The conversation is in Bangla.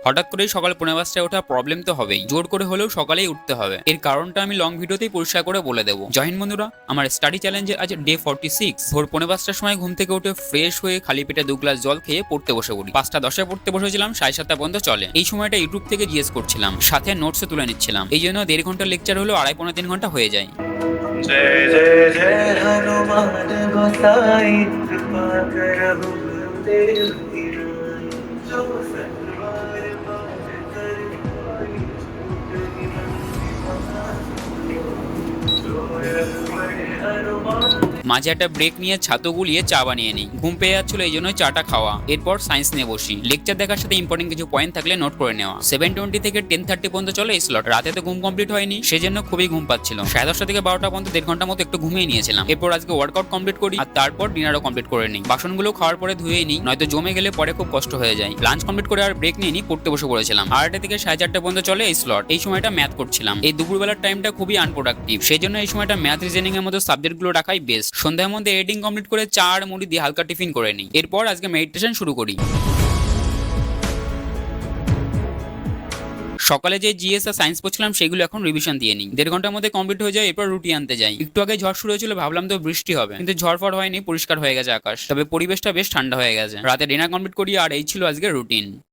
হঠাৎ করেই সকাল ৫:৫টায় ওঠা প্রবলেম তো হবেই, জোর করে হলেও সকালেই উঠতে হবে। এর কারণটা আমি লং ভিডিওতেই পরিষ্কার করে বলে দেবো। জয় হিন্দ বন্ধুরা, আমার স্টাডি চ্যালেঞ্জের আজ ডে 46। ভোর ৫:৫টার সময় ঘুম থেকে উঠে ফ্রেশ হয়ে খালি পেটে ২ গ্লাস জল খেয়ে পড়তে বসে পড়ি। ৫টা ১০-এ পড়তে বসেছিলাম, ৭:৩০ পর্যন্ত চলে। এই সময়টা ইউটিউব থেকে জিজ্ঞেস করছিলাম, সাথে নোটসও তুলে নিচ্ছিলাম। এই জন্য ১.৫ ঘন্টার লেকচার হলো ২.৫-৩ ঘন্টা হয়ে যায়। जय जय जय हनुमान गोसाई कृपा कर रघुदेव की नाई। जो सतबार पाठ कर पाई छूटहि बंदी जो रघुपति हनुमान। মাঝে একটা ব্রেক নিয়ে ছাতু গুলিয়ে চা বানিয়ে নিই। ঘুম পেয়ে যাচ্ছিল, এই জন্যই চাটা খাওয়া। এরপর সায়েন্স নিয়ে বসি। লেকচার দেখার সাথে ইম্পর্টেন্ট কিছু পয়েন্ট থাকলে নোট করে নেওয়া। 7:20 থেকে 10:30 পর্যন্ত চলে এই স্লট। রাতে তো ঘুম কমপ্লিট হয়নি, সেজন্য খুবই ঘুম পাচ্ছিল। 10:30 থেকে 12টা পর্যন্ত 1.5 ঘন্টার মতো একটু ঘুমিয়ে নিয়েছিলাম। এরপর আজকে ওয়ার্কআউট কমপ্লিট করি আর তারপর ডিনারও কমপ্লিট করে নিই। বাসনগুলো খাওয়ার পরে ধুয়েই নিই, নয়তো জমে গেলে পরে খুব কষ্ট হয়ে যায়। লাঞ্চ কমপ্লিট করে আর ব্রেক নিয়ে নিই, পড়তে বসে পড়েছিলাম। 8টা থেকে 4:30 পর্যন্ত চলে এই স্লট। এই সময়টা ম্যাথ করছিলাম। এই দুপুরবেলার টাইমটা খুবই আনপ্রোডাক্টিভ, সেই জন্য এই সময়টা ম্যাথ রিজনিং এর মতো সাবজেক্টগুলো রাখাই বেস্ট। সন্ধ্যার মধ্যে এডিটিং কমপ্লিট করে চা আর মুড়ি দিয়ে হালকা টিফিন করে নিই। এরপর আজকে মেডিটেশন শুরু করি। সকালে যে জিএস আর সায়েন্স পড়ছিলাম সেগুলো এখন রিভিশন দিয়ে নিই। 1.5 ঘন্টার মধ্যে কমপ্লিট হয়ে যায়। এরপর রুটি আনতে যাই। একটু আগে ঝড় শুরু হয়েছিল, ভাবলাম তো বৃষ্টি হবে, কিন্তু ঝড় ফড় হয়নি, পরিষ্কার হয়ে গেছে আকাশ। তবে পরিবেশটা বেশ ঠান্ডা হয়ে গেছে। রাতে ডিনার কমপ্লিট করি আর এই ছিল আজকে রুটিন।